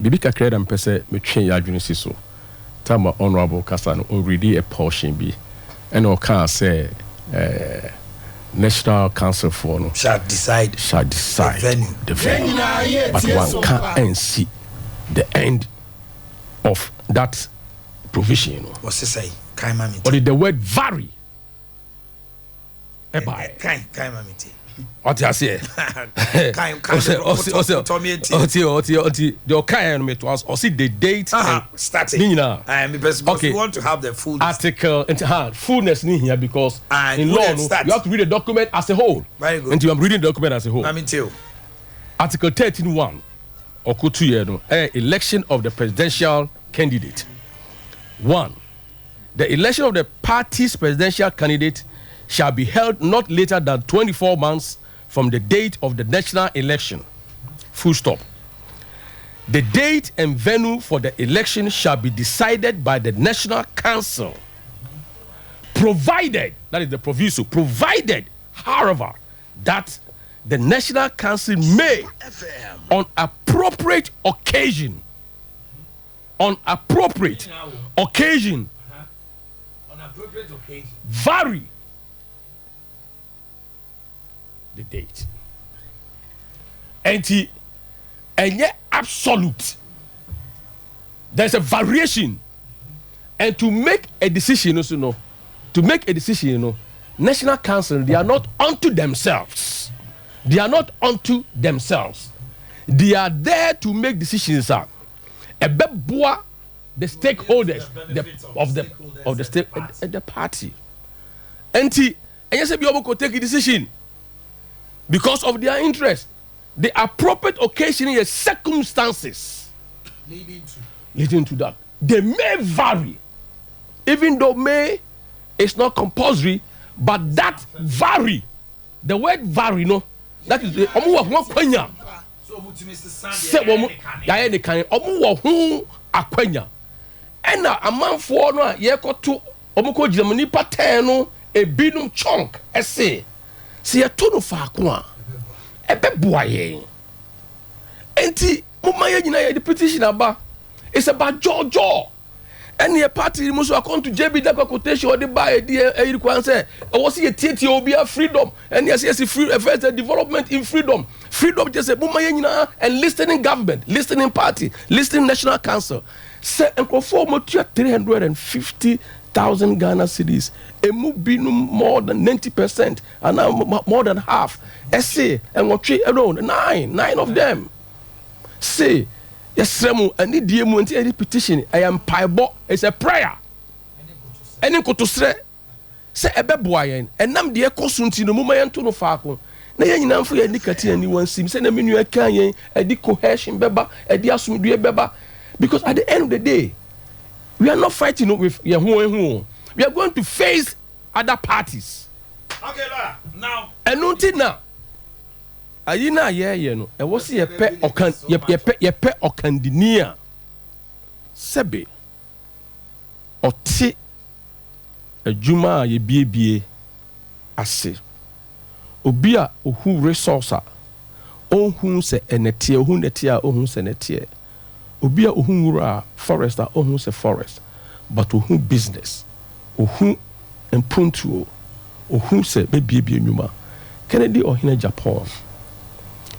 Bibi kakra da mpese me twen ya adwene si so. Tama honorable kasa no already a portion bi. And o can say National Council for no shall decide the venue. But one can't see the end of that provision. What's it say? But the word vary. What you say? The date starting. Okay, we want to have the full article and fullness in here because in law you have to read the document as a whole. Very good. And I'm reading the document as a whole. Article 13(1) or 2 election of the presidential candidate. 1. The election of the party's presidential candidate shall be held not later than 24 months from the date of the national election. Full stop. The date and venue for the election shall be decided by the National Council, provided, that is the proviso, provided, however, that the National Council may, on appropriate occasion, vary the date. And yet absolute. There's a variation. And to make a decision, National Council, they are not unto themselves. They are there to make decisions. The stakeholders of the party. And yes, be able to take a decision because of their interest. The appropriate occasion is circumstances leading to that. They may vary, even though may is not compulsory, but that vary. The word vary, no, that is the and a man for no ye ko to omko gidamani pattern no e binum chunk ese se ye to no fa ko a e be boaye enti mumma ye nyina ye the petition aba it's about jojo and your party must account to JB that quotation or the buy e require say was ye tie obi freedom and yes free first development in freedom just say mumma ye nyina and listening government listening party listening National Council. Say for 350,000 Ghana cedis, a move more than 90%, and now more than half. Say and what three around nine of them. Say yes, Remo, and the DMU petition. I am paibo. It's a prayer. And then go to say a beboyan, and nam dear consunti no moment to no faco. Na ye nyina mfo ye nikati ani wan sim say na menu aka yen e di cohesion beba e di asumdue beba. Because at the end of the day, we are not fighting with Yahoo. We are going to face other parties. Okay, now. And until now, ayina ye no. E was ye pe okandinia. Sebe. Oti ejuma ye bie ase. Obia ohu resource ohun se enetie ohun netia ohun se netie. Obia ohunura forest ohun se forest but ohun business ohun empuntuo ohun se bebie nyuma. Kennedy Ohina Japan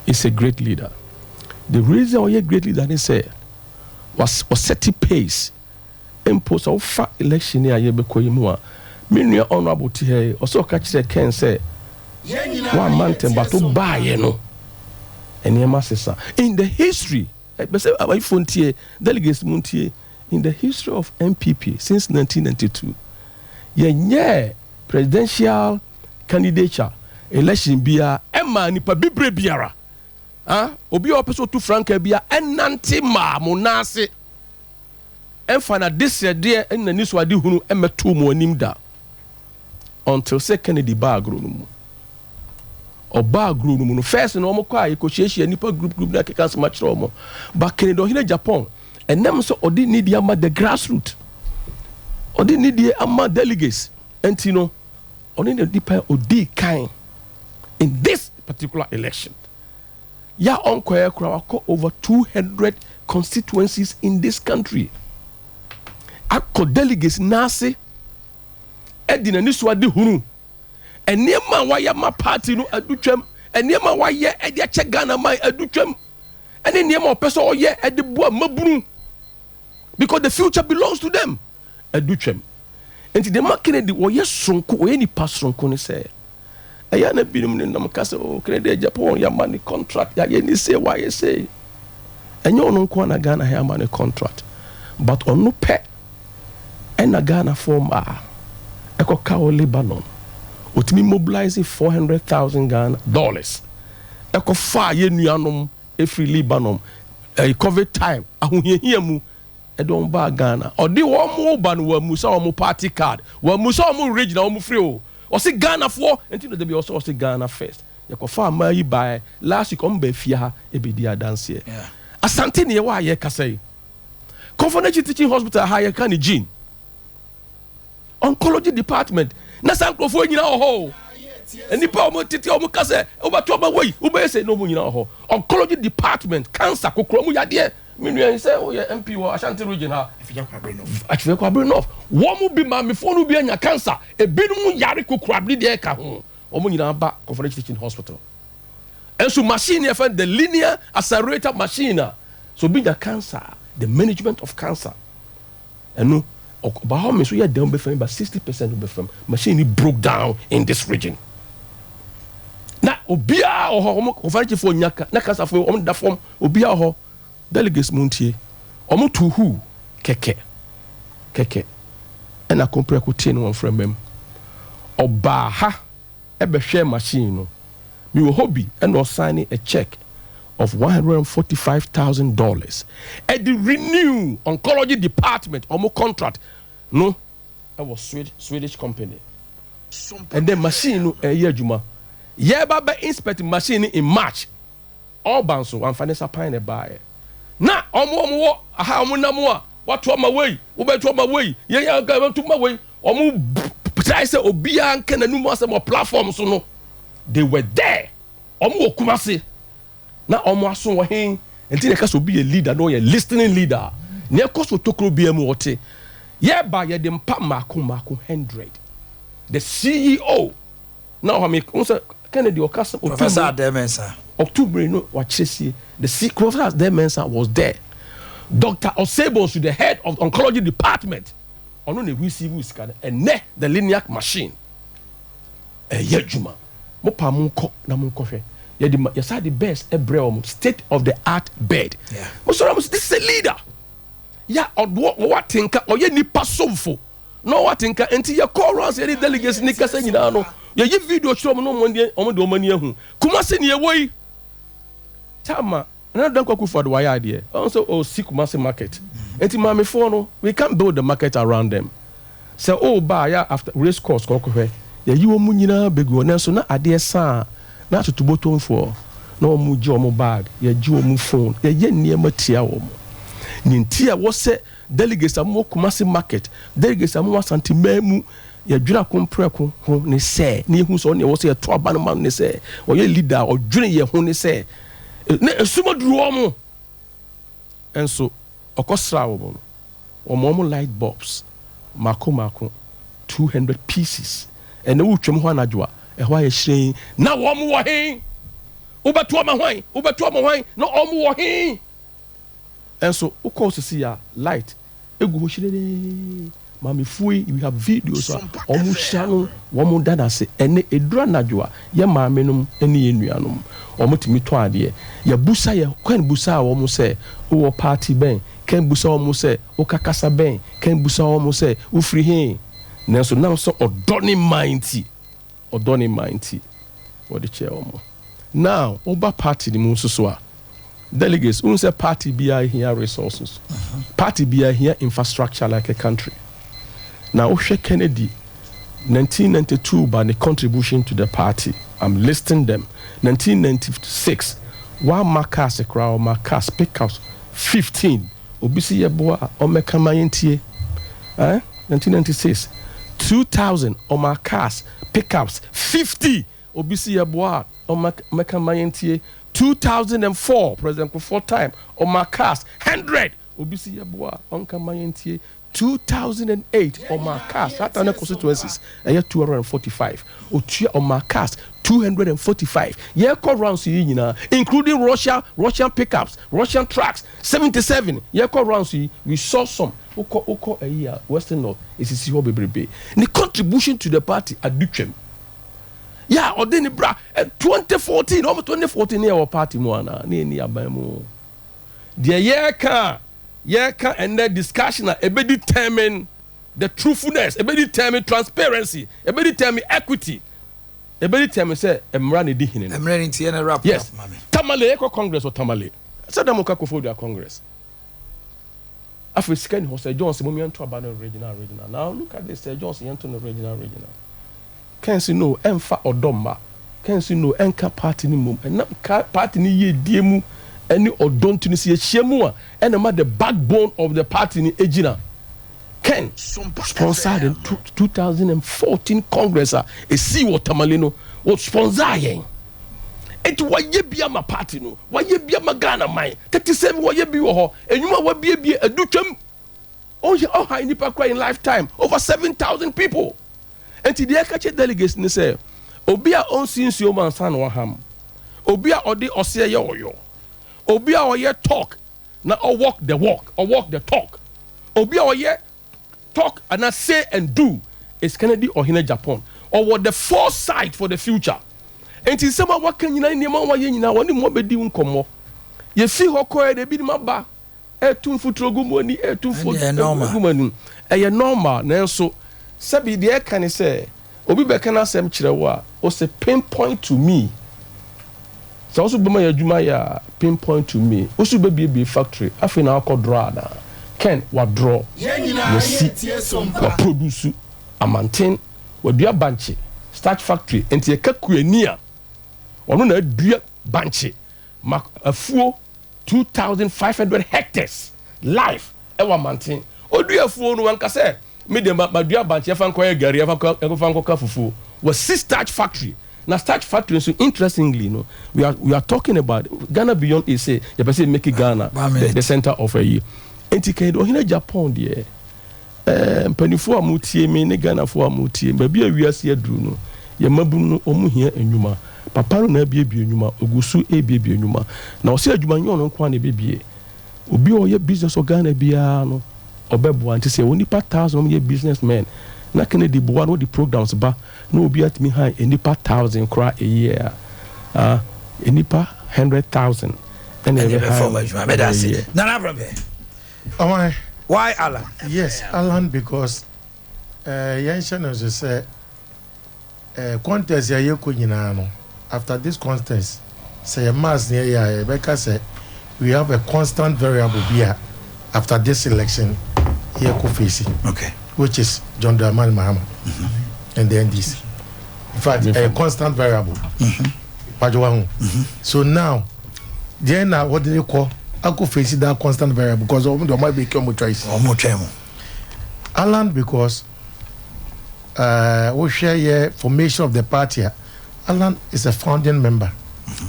is a great leader. The reason why a great leader they say was setting pace impose of fa election here ye bekoyimu a menua honorable ti here also catch say Ken say one month but to buy no eniema sesa in the history. Delegates Muntie in the history of NPP since 1992. Yeah, presidential candidature election bia Emma nipa bibre biara. Obi opeso to Frank bia enante ma monase. Enfana this year there en na niso ade hunu emeto mo anim da. Until say Kennedy bagro no mu. Oba group no first no mo kwa ekochiechia nipa group na keka so match no but Kennedy Ohina Japan and them so odi need ama the grassroots odi need ama delegates entino oni the deeper odi kind in this particular election ya onko e kura over 200 constituencies in this country. Akọ delegates nase edi na niso ade hunu enema waya ma party no adutwam enema waya edi ache Ghana mai adutwam ene enema opeso oye edi boa mabunu because the future belongs to them adutwam enti de makinedi oye sonko oye ni pasronko ne se eya na binum ne nam kase o krede Japan ya money contract ya ye ni say why you say enye ono nko na Ghana ya money contract but onu pe ena Ghana former Eko Lebanon utimi mobilizing $400,000 Ghana Eko fa ye nuanom every Lebanon COVID time ahohia mu edon ba Ghana odi wo mo ba no wa musa wo party card wa musa wo regional wo free o se Ghana for enti no dey be also say Ghana first Eko fa ma yi by last week on be fia ha e be dia dance here asante ne wa ye kasai Confidential Teaching Hospital ha ye kan gene oncology department na sankrofo nyina ho enipa o mo tete o mo kase o ba to ma wey o be say no mo nyina ho oncology department cancer kokro mu yade menu say o ye MP wo Ashanti region ha afia kwa Brinof wo mu bi ma me fo no bi anya cancer e bi no yare kokro abli de ka ho o mo nyina ba Confidential Teaching Hospital enso machine e the linear accelerator machine so bi the cancer the management of cancer eno but how much we are down before about 60% of the machine broke down in this region. Now, Obia or Confidential for Nyaka, Nakasa for on the form, Obia or Delegates Muntie, Omo to who? Keke. And I compare Coutin one from them. Obaha, ebe share machine. Me will hobby and was signing a check of $145,000 at the renew oncology department almost contract no that was Swedish company SOMPA. And then machine no year juma yeah ba inspect machine in March all banso and financial pine buy na omo aha omo na mo a what to my way wo be to my way yeah to my way omo try say obia nka na numu asem platform so no they were there omo okumase na omo aso wo hen enti ne ka so be a leader no ye listening leader ne ko so tokro bia mu wote ye ba ye de mpa mako 100 the CEO now me unsa Kennedy okasa Professor Ademensa October no wa chesi the Professor Ademensa was there Dr. Osebo to the head of oncology department ono ne receive scan and ne the linear machine ye juma mo pa mo ko na mo ko hwe you said the best state of the art bed. Yeah. This is a leader. Yeah, or what think or ye nipa somfo. No what think until you call around any delegates nika say you know. You video show no money on the money hu. Kuma se ne way. Tama, na dan kwaku for the wire idea. Also sick Kumasi market. Enti mama for no, we can't build the market around them. Say ba ya after race course ko hwe. Ya yi omu nyina begu na so na ade sa na to bottom for no mu ji omo bag ya ji omu phone ya ye niema tia omo ni ntia wo se delegates am Kumasi market delegates am Asante mamu ya dwira kompreko ho ne se ne hu so ne wo se ya to aba no man ne se o ye leader o dwira ye ho ne se ne esuma duru omo enso okosra wo omo light bulbs mako 200 pieces and wo twem ho anadwoa ehwa ye hyen na wo mo wo hen ubeto ma hwan no omo wo hen enso ukosisi ya light egu ho hyerere mami fui we have videos omo hyano wo mo dada se ene edura anadwoa ye maame num ene ye nuanom omo timi to ade ya busa ye kwan busa wo mo se wo party ben kan busa wo mo se wo kakasa ben kan busa wo mo se wo free hen nanso now so odoni mighty what the chair omo now oba party the munsuso delegates unse party be here resources party be here infrastructure like a country now Oshe Kennedy 1992 by the contribution to the party I'm listing them 1996 one Marcus crowd Marcus pick out 15 obisi yeboa omekamayentie 1996 2000 Marcus pickups 50 obisi yeboa omekamayentie 2004 President Kufuor time on my cast 100 obisi yeboa on kamayentie 2008 on my cast at other constituencies and 245 otua on my cast 245 yeah call rounds including Russian pickups, Russian trucks 77 yeah call rounds we saw some oko a year Western North is see what be the contribution to the party at Duchem. Yeah, or then bra 2014, almost 2014 near our party moana, near Abamu. The year can and the discussion a be determine the truthfulness, a be determine transparency, a be determine equity, a be determine say Emrani Dihin. I'm running to a rap. Yes, Tamale Eco Congress or Tamale. Sadamoka for their Congress. African Jose Johnson, Mumian to abandon regional. Now look at this, Johnson, Anton regional. Can't see no emfa or domba. Can't see no enka party ni mum. And not party ni ye diemu any or don't ni see shemua. And the backbone of the party ni ejina. Ken sponsored in 2014 Congress a see what Tamalino was sponsoring. It wa ye bia ma party no. Wa ye bia ma Ghana mine. 37 wa ye bi wo ho. Enyuma wa bia adutwam. Oh ye oh high nipa cry in lifetime over 7,000 people. And the Delegates delegates ni say obi a onsi nsuo mansa na waham obi a odi ose ye oyo obi a oye talk na or walk the talk obi a oye talk and I say and do is Kennedy or Hina Japan or what the foresight for the future. And in some what can you know wa ye nyina woni mo bedi nkomo ye fi hokɔ de bi ma ba etumfu trogumoni etumfu trogumoni eye normal na so Sabi the air can say, Obi Bekana Sem Chirewa, or say pinpoint to me. So also be my Jumaya pinpoint to me. Also be factory. I feel now called Drada. Ken what draw? We see what produce a maintain what dear banche start factory and take a near. One on dear banche a full 2,500 hectares life ever maintain. Oh, dear fool, no one can say. Me de ma dua banche fan koye gari fan ko kafufu was 6 starch factory. Now starch factory so interestingly we are talking about Ghana beyond is say the person make Ghana the center of a year. Enti do hina Japan there mpanifo amutie me ne Ghana fo amutie ba bia wiase aduru no ye mabum no omu hia enwuma papa no na bia enwuma ogusu bia enwuma na o se adwuma nyon no kwa na bia obi o ye business o Ghana bia no Obebo and say only per 1,000 ye businessmen. Na Kennedy Boa no the programs ba no be at me high any per 1,000 cry a year. Any per 100,000 and every why Alan? Yes, Alan, because Yanshan as say contest ya yeko nyina after this contest say a mass near ya Becca say we have a constant variable here after this election. Here okay, which is John Dramani Mahama and the NDC. In fact, a constant variable. So now, then what do you call? I could face that constant variable because there might be more choice. Alan, because we share a formation of the party. Alan is a founding member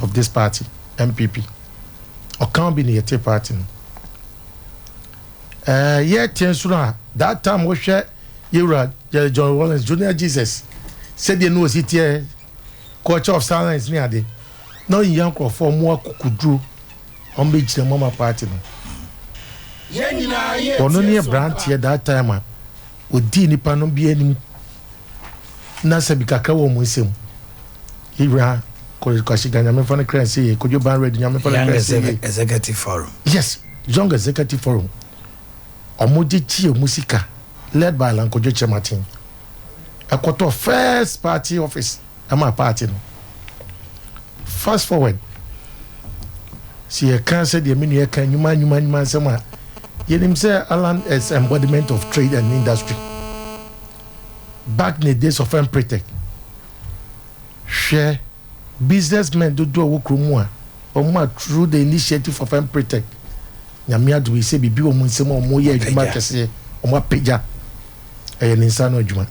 of this party, NPP, or can't be near the party. That time we share John Wallace Junior Jesus said you know it here culture of silence near the no young for more kukudru on beach the mama party no near brand here that time with dini panon be any nasa bikaka wo musem ira kwashiganya me fana cran say could you ban ready nyame fana executive forum. Yes, young executive forum. Omojichi Musika, led by Lankojo Chematin. A quarter first party office, my party. Fast forward. See, I can't say the mini can you man, somewhere. Yet him say Alan is embodiment of trade and industry. Back in the days of Protect, share businessmen do work more through the initiative of Protect. Nyamia do we say bibi o munsem o moye adwuma kese o ma pagya e ne nsa no adwuma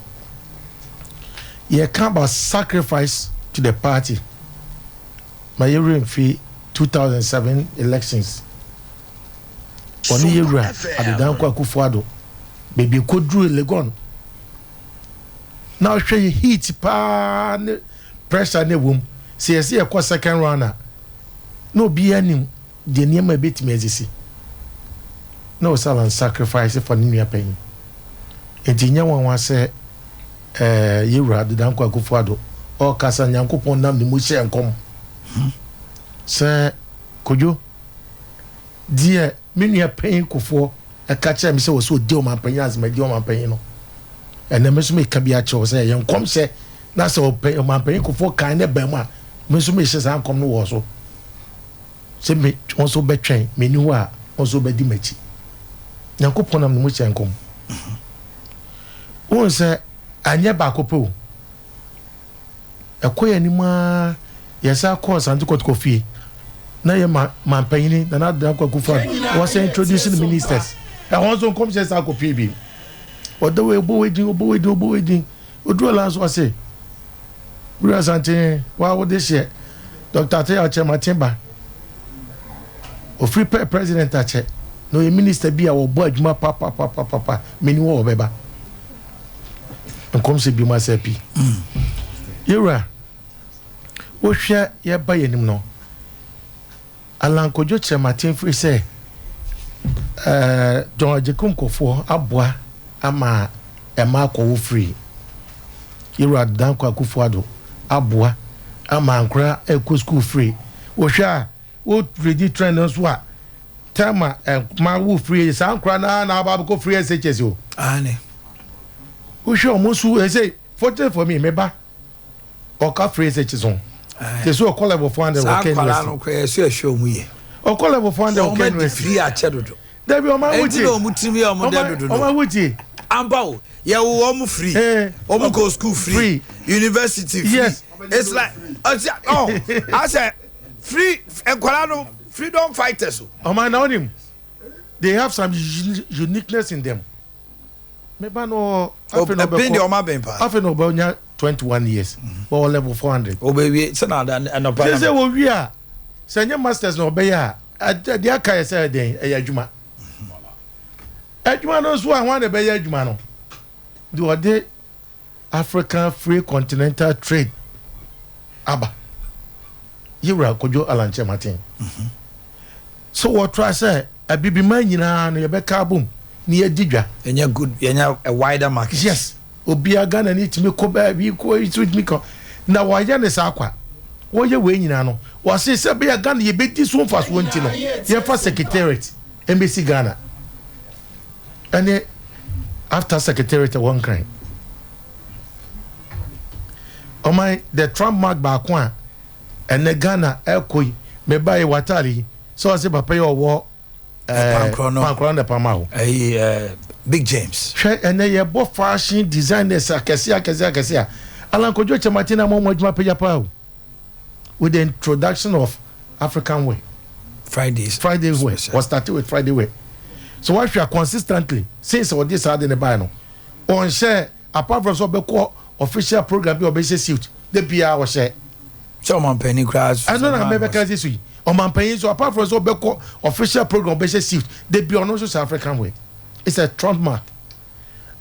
ye can about sacrifice to the party my yerim fi 2007 elections. Oni yewura adedanko akufuado baby kodru Legon. Now show you heat pa pressure ne wom. See a second runner. No be any the name a bit me no salon sacrifice for nua pain. Enti nya wan say yewura adedanko akufuado o kasa nyankopon nam ne mu hye enkom. Say kojo die menua pain kofo e ka kire me say wo so de o man pain as me de o man pain no ene me so me ka bia che say yenkom hye na say o pain o man pain kofo kan ne ba mu a me so me hye san kom no wo so se me won so betwen me ni wo a won so be di machi nyankopon nam ne mu hye enkom won say anye ba kopo ekoya ni ma yesa course anti kotikofi na ye man payini na da kwakufa was introducing the ministers e won come say sa kopi bi odo we bo wedin odo la so say buru asante wa wo de she Dr. Teya Chematimba o free president ache no ye minister bi a wo bo adwuma papa meni wo beba come say bi ma say pi yura wo hwe ye ba yenim no alankojo Chematin free say John Ajekum kofo aboa ama ema ko free yura danko akufuado aboa ama ankra eko school free wo hwa wo ready train so a tema ma wo free sa ankra na ba ko free SHS o ane wo hwa mo su say fortunate for me meba o ka free SHS on they so call level 400 o Ken West no ko so show mu ye o call level 400 o Ken West free a chedodo there be o ma wuti o mutimi o mo dedodo o ma wuti amba o ye wo mo free o mo go school free university free yes it's like I said free enkwala no freedom fighters o ma na onim they have some uniqueness in them meba no afi no be o ma ben pa afi no be onya 21 years or level 400 o be wi se na no pa say wo wi a say nya masters no be ya dia kai say den e adwuma adwuma no so an be ya adwuma no the ode African Free Continental Trade aba yewra kojo alanche Martin so what try say abibi man nyina no ye be ka bom ni adidwa enya good enya a wider market yes obia Ghana ni timi ko ba bi ko it me ko na wa ya ne sa akwa wo ye we nyina no wo se se be Ghana ye beti so mfa so nti no ye fa secretariat embassy Ghana and after secretariat one crime oh my the Trump mark ba kwa and the Ghana ekoi me buy watari so say papa yo wo pankrono de pamao Big James and ye bo fashion designers akese Alan Kojo Chematina mo adwuma peja pa with the introduction of African way Friday way was started with Friday way so what we are consistently since all this had in the bio on share apart from so be call official program be obese suit the bia was share so man penny crash I don't know maybe can this week on man penny so apart from so be call official program obese suit the bia no so African way it's a Trump mark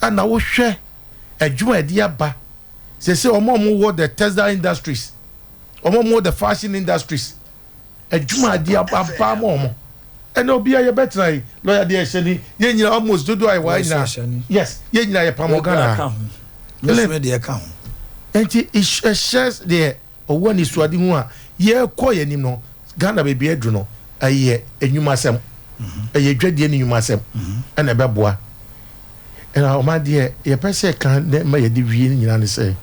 and now we share adwuma dia ba say omo the textile industries omo the fashion industries adwuma dia ba mo and obi aye betra lawyer dey sheni ye nyina almost do I why na yes ye nyina ye pamogana yes me dey account enti it shares there owo ni suade hu a ye kọ ye nim no Ghana be be adru no aye enwuma asem aye dwade ni enwuma asem na be boa na o ma de ye pese kan ma ye di wie nyina ne say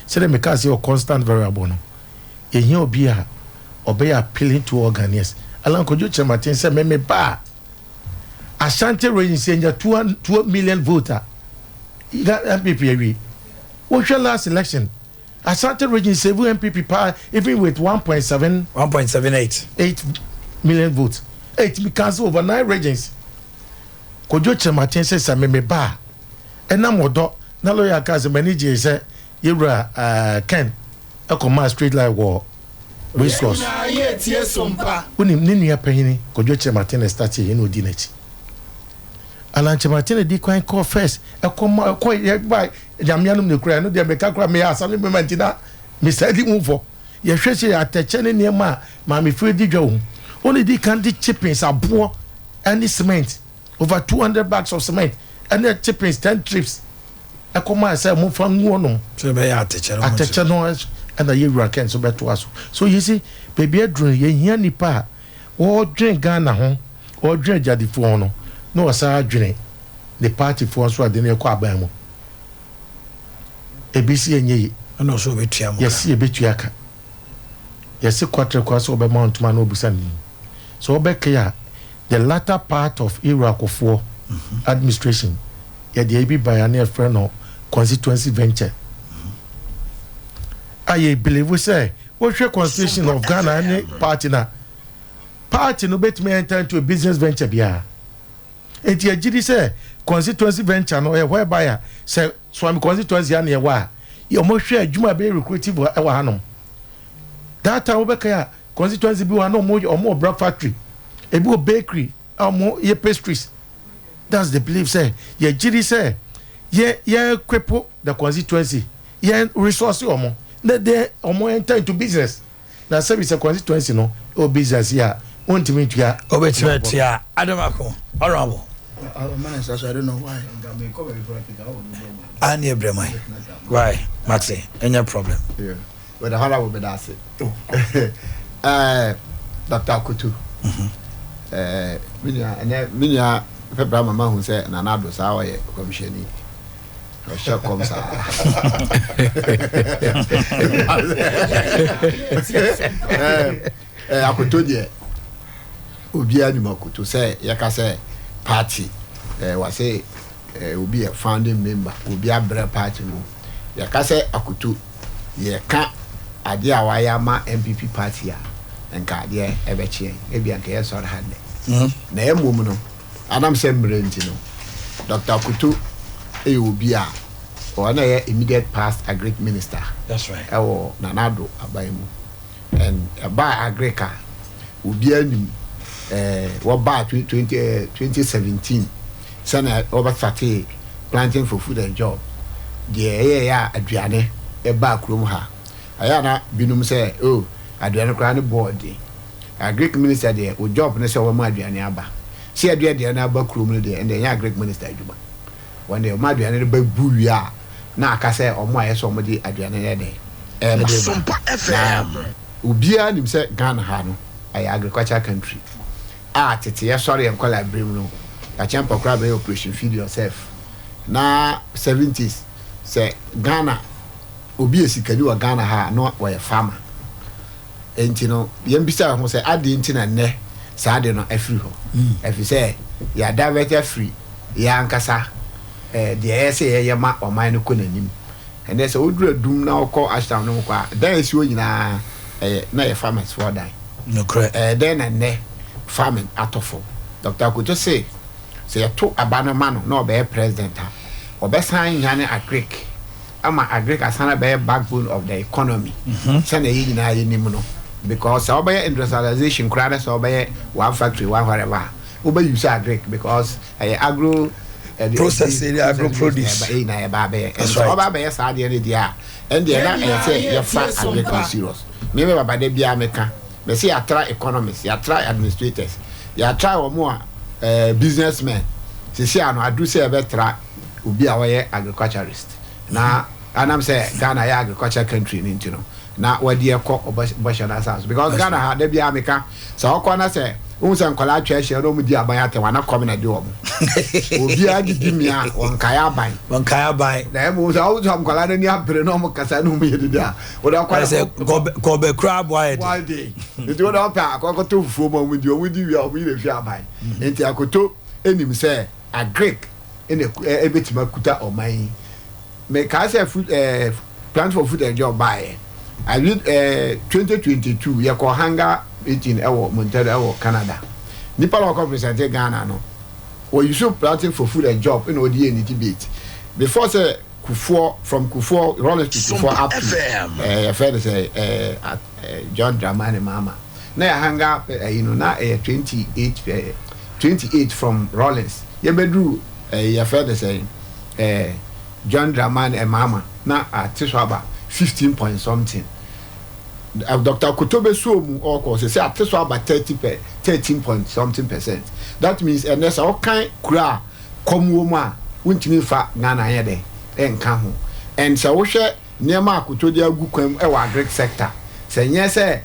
say me ka say o constant variable no ye hia obi a obe appealing to organize Alan Kojo Chematin say me ba Ashanti region say 2 million voter that NPP we what last election Ashanti region say NPP power even with 1.78 8 million votes 8 because over 9 regions Kojo Chematin say me ba enam odo na lawyer cause manager say yewra Ken e come street like war race course unim ne nua panyini Kojo Chematin start here no di nachi Alan Chematin di kwan call first e come by jamianum ne kura no de meka kura me asale me mantina me sadi move ye hwehwe atache ne niam ma me free di dwa only di can di chippings abo and cement over 200 bags of cement and the chippings 10 trips e come say mo fa nwo no so be atache no and the year can so better us so you see baby adrun ye hia nipa o dwen Ghana ho o dwen jadifo no no wasa dwen the party for so ade ne kwa aban mu ebisi enye no so betua mo yes e betua ka yes quarter kwa so be mount man obusan so obekya the latter part of Iraq of administration ya dey be by an friend no constituency venture I believe we say what's your constitution of Ghana any party no bet me enter into a business venture bia enti agidi say constituency venture no whereby say so am constituency an wa you mo hwe adwuma be recruitive e wa hanom that time we ka constituency bi wa no mo bread factory e bi o bakery mo ye pastries that's the belief say ye agidi say ye kwepo the constituency ye resource omo they omo enter into business na service constituency no o business here ontimi tua obetia adamako honorable minister so I don't know why ani ebremai why Maxi any problem yeah but the honorable be that Dr. Kutu minya February mama who say na na do sa wa commissioner Russia comes akoto de obi anu makoto say yaka say party was say obi a founding member obi abre party no yaka say akoto ye ka ade a waya ma NPP party a enka ade e be chie e bia nka ye sori hande na emom no anam say mbrenti no Dr. Kutu obi a or na immediate past agric minister. That's right. Ewo nanado abaimu and ba agrica obi anim what ba 2017 sana over 30 planting for food and job the ya aduane e ba krom ha aya na binum say oh aduane kra ne board agric minister there o job ne say o ma aduane aba see aduane na aba krom ne there and the agric minister aduma when the ma aduane ba buya na aka say omo aye so omo di aduane ne dey SOMPA FM ubia nim say Ghana ha no ay agriculture country tete ya sorry en kwala brim no a champa kra be operation feed yourself na 70s say Ghana obi esikani wa Ghana ha no wa farmer enti no yem bisa ho say ade enti na ne sa ade no afri ho afi say ya divert free ya ankasa the say ya ma oman no konanim and there's a odura dum na okọ ashtown no kwa dan esi o nyina na ya farmers for dan no correct then and ne farming atofo Dr. Kuto say ya to abano mano na obe president ha obesan nyane agric ama agric asana be backbone of the economy say na yi nyina yi nim no because obe industrialization krada so obe one factory one whatever obe use agric because agro process area agro produce na ba be so ba be sa de ne dia and the na say ya fa agriculture serious me baba de bia meka me say ya try economists ya try administrators ya try omo businessmen say ano adu say be try obi a we agriculturist na anam say Ghana ya agriculture country ni ntino na wadi ekọ obashana house because Ghana ha de bia meka so okọ na say unsan kwala atwa no mu di aban atewa na kom na de omo obi agidi mia wonkaya ban na emu so unsan kwala na ni apre no mu kasa no mu yedi a wo da kwala say go be crab wide nti wo da pa akokoto fufu mo mu di o mu di wi a mu ile fi aban nti akoto enim say agric ene ebetima kuta oman me ka say food plant for food and job buy I read 2022 ye ko hanga 18 ewo Montreal ewo Canada nipa lo ko present Ghana no we use planting for food and job in odi any debate before say Kufuor from Kufuor Rollins to Kufuor up to fair to say John Dramani Mama. Now hang up now 28 from Rollins. You bedru fair to say John Dramani and Mama now at Tishwaba 15 point something. Dr. Kutobe Sumu or course say at Tishwaba 13 point something percent. That means and there's all kind kura come woman won't me fa Ghana yede. Enka ho and so wo hwe niam akotodi agu kwam e wa agric sector se nye se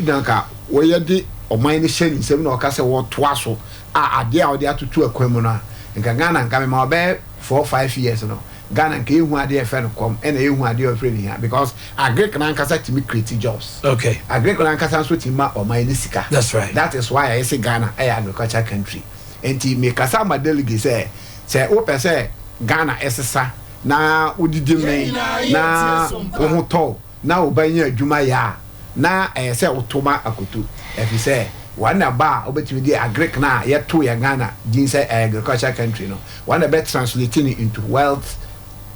danka wo ye de oman ni hye nsem na oka se wo toa so ade a ode atoto akwam no nka Ghana nka me ma obe 4-5 years no Ghana nka ehu ade e fe no kom e na ehu ade o fe ni here because agric na nka sa timi create jobs. Okay, agric na nka sa so tima oman ni sika. That's right. That is why I say Ghana a agriculture country enti me kasa ma delegate say wo pese Ghana esesa na udidi men na ohoto na obanya adwuma ya na se otoma akoto efi se wana ba obetimi di agric na yeto ya Ghana din say agriculture country no wana be translating it into wealth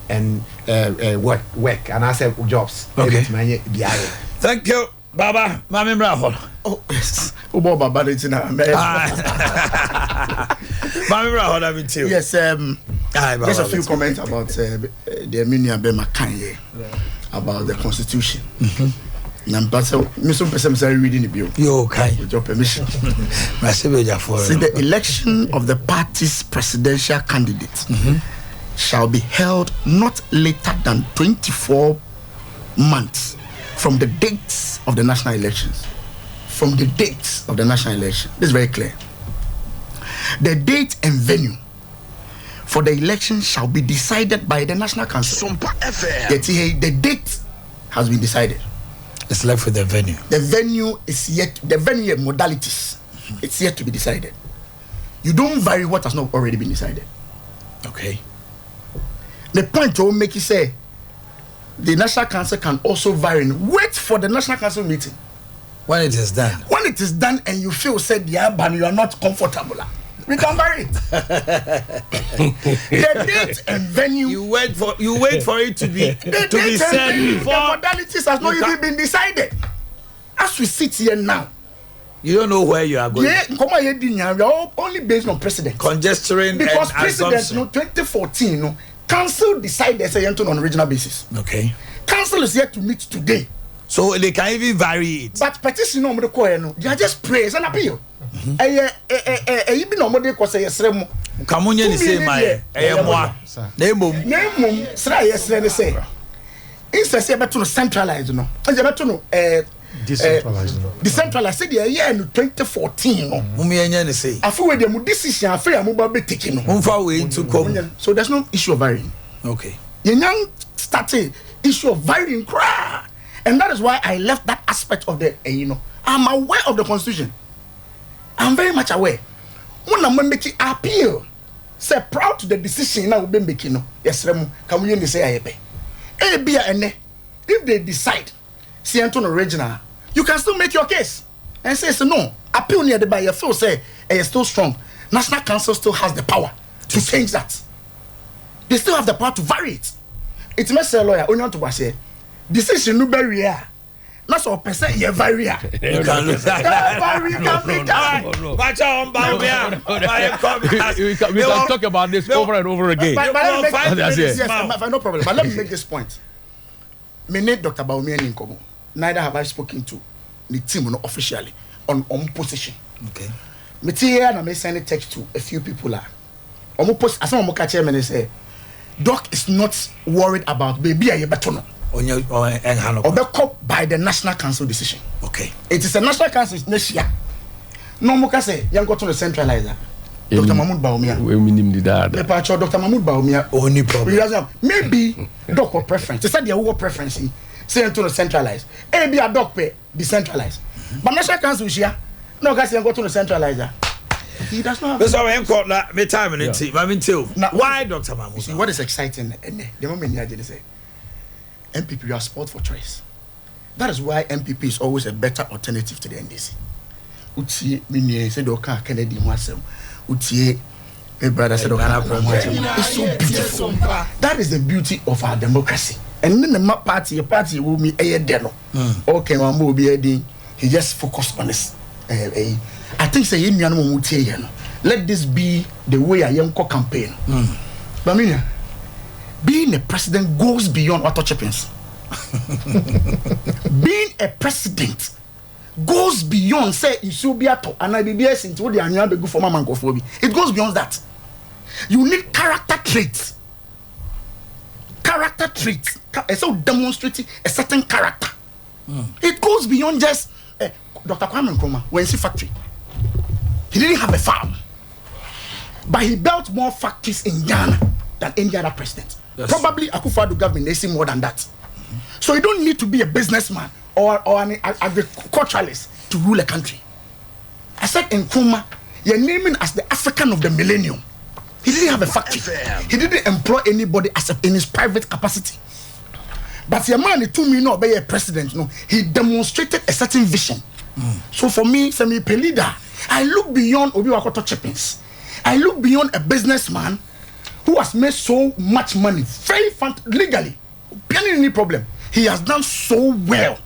and work and I say jobs. Okay, thank you Baba Mami Bravo. Oh yes, Obo Baba Retina. Mami Bravo, I too. Yes, just a few comments about the Eminia Bema Kanye about the Constitution. Mr. Reading the bill. You okay? With your permission. See, the election of the party's presidential candidate shall be held not later than 24 months from the dates of the national elections. From the dates of the national election. This is very clear. The date and venue for the election shall be decided by the National Council. SOMPA FM. The date has been decided. It's left with the venue. The venue is yet, the venue modalities, it's yet to be decided. You don't vary what has not already been decided. Okay. The point to make you say, the National Council can also vary. Wait for the National Council meeting. When it is done. When it is done and you feel said, yeah, but you are not comfortable. We can vary it. The date and venue. You wait for it to be said before. The modalities has not even been decided. As we sit here now, you don't know where you are going. Yeah, we are only based on precedent. Congesturing because precedent, 2014, council decided say on a regional basis. Okay. Council is yet to meet today. So they can even vary it. But petition no they are just praise and appeal. Even no more because yesrem. Kamunye ni say my moi. Name sra yesre say. Instead say beto no centralized no. Anje beto no decentralized say the year in 2014 no. Mumi enya ni say. Afi we dem decision afi am ba be taking no. Mfa we to come. So there's no issue of varying. Okay. Yenyan started issue of varying cry. And that is why I left that aspect of the I'm aware of the Constitution. I'm very much aware. When I'm making appeal, say proud to the decision now we've been making. Yes, can we say if they decide, see Antonio Regional, you can still make your case and say so no. Appeal near the by your feel say it's still strong. National Council still has the power to change that. They still have the power to vary it. It may say a lawyer, only to say decision no barrier. Not so percent you vary. You can lose that. We can talk about this over and over again. No problem. But let me make this point. Me need Dr. Baumia in Komo. Neither have I spoken to the team officially on position. Okay. Me here and I may send a text to a few people. As I'm catch him and say, Doc is not worried about baby. I better know. By the National Council decision. Okay. It is a National Council next year. No more can say, young go to the centralizer. Dr. Mahmoud Baumia. Dr. Mahmoud Baumia. Only problem. Maybe doctor preference. They said their own preference. Say to the centralized. Maybe a doc pay decentralized. But National Council is here. No guys go to the centralizer. He does not have. That's why I'm called that. Me time and why Dr. Mahmoud? See what is exciting? The moment you say. NPP, you are sport for choice. That is why NPP is always a better alternative to the NDC. Utie Minye said Oka Kennedy Wasem. Utie My brother said, it's so beautiful. That is the beauty of our democracy. And then the party will be a deno. Okay, one will be a day. He just focused on this. I think say let this be the way I am campaign. But I mean, being a president goes beyond auto chippings. Being a president goes beyond say isubiato and IBBS into the annual begu for mangophobia. It goes beyond that. You need character traits. Character traits. So demonstrating a certain character. It goes beyond just Dr. Kwame Nkrumah when he factory. He didn't have a farm, but he built more factories in Ghana than any other president. Yes. Probably Akufo-Addo government they see more than that. So you don't need to be a businessman or an agriculturalist to rule a country. I said Nkrumah, you're naming as the African of the millennium. He didn't have a factory. He didn't employ anybody in his private capacity. But your man, 2 million be a president, no, he demonstrated a certain vision. So for me, Semi leader, I look beyond Obi Wakoto Chippings. I look beyond a businessman who has made so much money, very legally, any problem. He has done so well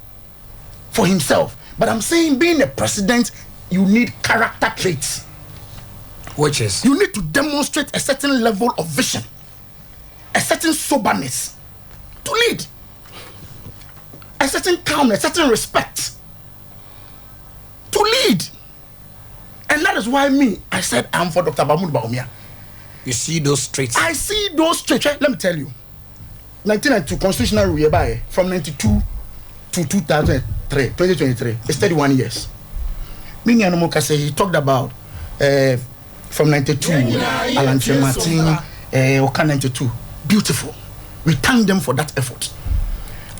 for himself. But I'm saying, being a president, you need character traits. Which is? You need to demonstrate a certain level of vision, a certain soberness to lead, a certain calmness, a certain respect to lead. And that is why I said I'm for Dr. Mahmoud Bawumia. You see those traits? I see those traits. Let me tell you. 1992 constitutional rule by from 92 to 2023. It's 31 years. Mini Anomoka say he talked about from 92, Alan Martin, Oka 92. Beautiful. We thank them for that effort.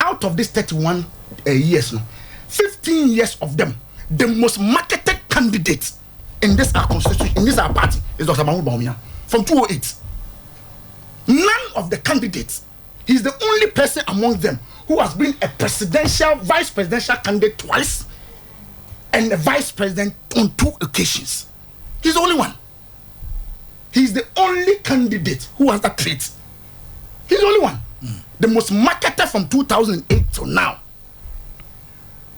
Out of this 31 years now, 15 years of them, the most marketed candidate in this our constitution, in this our party, is Dr. Mahmoud Bawumia from 2008. None of the candidates, he's the only person among them who has been a vice presidential candidate twice and a vice president on 2 occasions. He's the only one. He's the only candidate who has that trait. He's the only one. The most marketed from 2008 to now.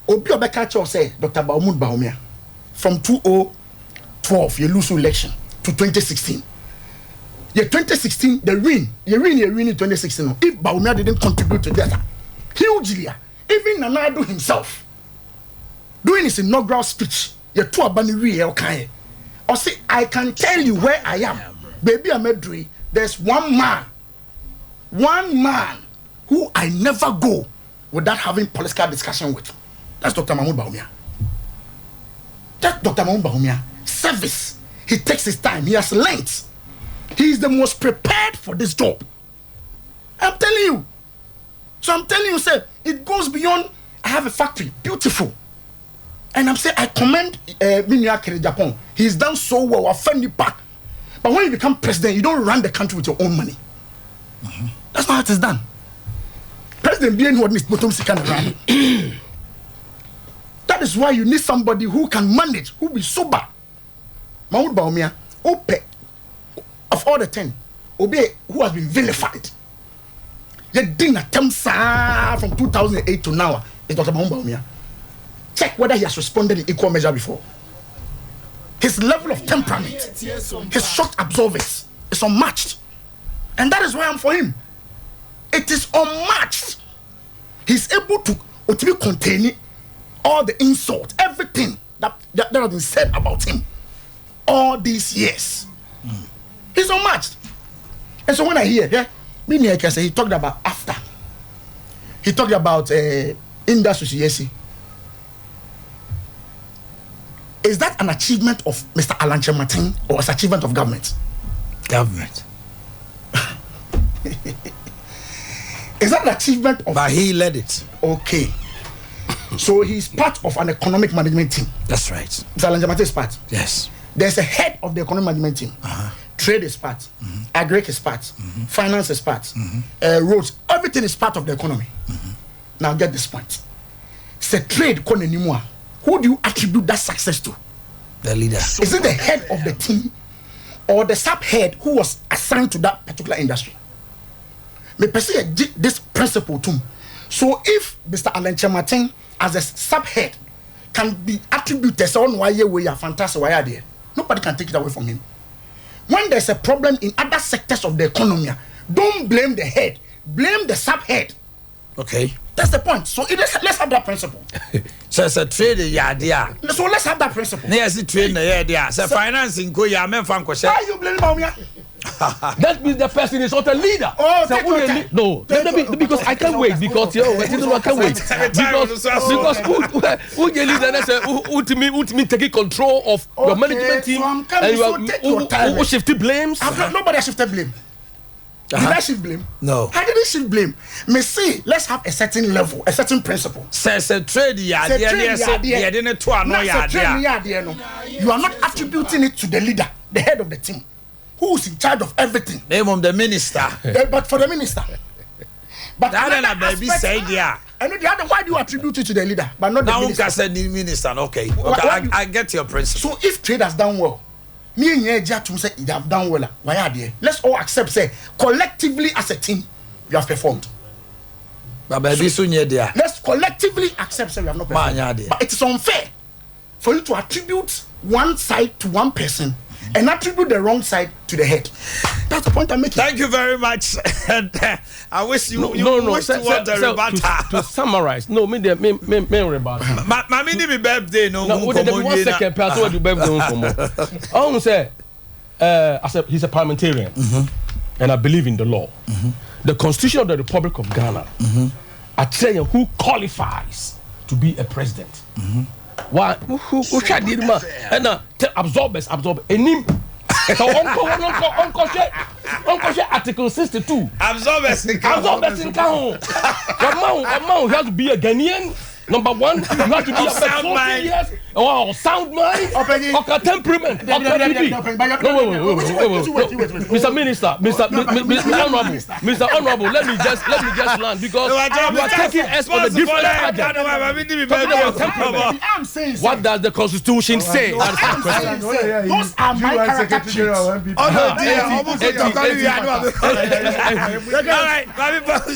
Obi Obekacho said, Dr. Mahmoud Bawumia, from 2012, you lose election to 2016. Yeah, 2016, you win in 2016. If Bawumia didn't contribute to that, hugely, even Nana himself, doing his inaugural speech, or say, I can tell you where I am. Baby Amedri, there's one man who I never go without having political discussion with. That's Dr. Mahmoud Bawumia. That's Dr. Mahmoud Bawumia. Service. He takes his time. He has learned. He is the most prepared for this job. I'm telling you. So I'm telling you, sir, it goes beyond, I have a factory. Beautiful. And I'm saying, I commend Minyakere Japan. He's done so well. Offend you back. But when you become president, you don't run the country with your own money. That's not how it is done. President being what Mr. Bottom can run. That is why you need somebody who can manage, who be sober. Mahmoud Bawumia, of all the 10, Obi who has been vilified. The dinner from 2008 to now is Dr. Mahmoud Bawumia. Check whether he has responded in equal measure before. His level of temperament, his shock absorbance is unmatched. And that is why I'm for him. It is unmatched. He's able to contain all the insult, everything that has been said about him all these years. He's unmatched. And so when I hear, he talked about after. He talked about industry. Is that an achievement of Mr. Alan Martin or an achievement of government? Government. Is that an achievement of... But he led it. Okay. So he's part of an economic management team. That's right. Mr. Alan Martin is part. Yes. There's a head of the economic management team. Trade is part. Agric is part. Finance is part. Roads. Everything is part of the economy. Now get this point. Say trade anymore. Who do you attribute that success to? The leader. Is it the head of the team or the sub-head who was assigned to that particular industry. Me perceive this principle too. So if Mr. Alenche Martin as a sub-head can be attributed on why we are fantastic, why are there? Nobody can take it away from him. When there's a problem in other sectors of the economy, don't blame the head, blame the sub-head. Okay. That's the point. So let's have that principle. So it's a trade idea. So let's have that principle. Yes, it trade idea. So financing go ya men fan question. Why you blaming me? That means the person is not a leader. Oh, so no, because I can't wait because I can't wait because who your leader who taking control of your management team and you shifted blames. Nobody shifted blame. Did I shift blame? No. I didn't shift blame. Me see, let's have a certain level, a certain principle. Says a trade idea. You are not attributing it to the leader, the head of the team, who is in charge of everything. Name of the minister. But for the minister. But that baby say there. And the other, why do you attribute it to the leader, but not the minister? Now said the minister. Okay. I get your principle. So if trade has done well, me and you to say they have done well. Why are they? Let's all accept, say, collectively as a team, you have performed. But baby, so let's collectively accept, say, we have not performed. But it is unfair for you to attribute one side to one person and attribute the wrong side to the head. That's the point I'm making. Thank you very much. And I wish you wish to want a rebuttal. To summarize, no, me rebuttal. My mini birthday, no. No, 1 second, person will do birthday. I say, he's a parliamentarian, and I believe in the law. The Constitution of the Republic of Ghana, I tell you who qualifies to be a president. Why? Who should did man? And absorb. Enim. So Uncle Article 62. Absorb in count. Amount has to be a Ghanaian. Number one, you have to be a sound mind. Or sound mind. Or temperament. Or wait. Mr. Minister, Mr. Honorable, let me just land because you are taking us on a different agenda. What does the Constitution say? Those are my character traits. All right, let me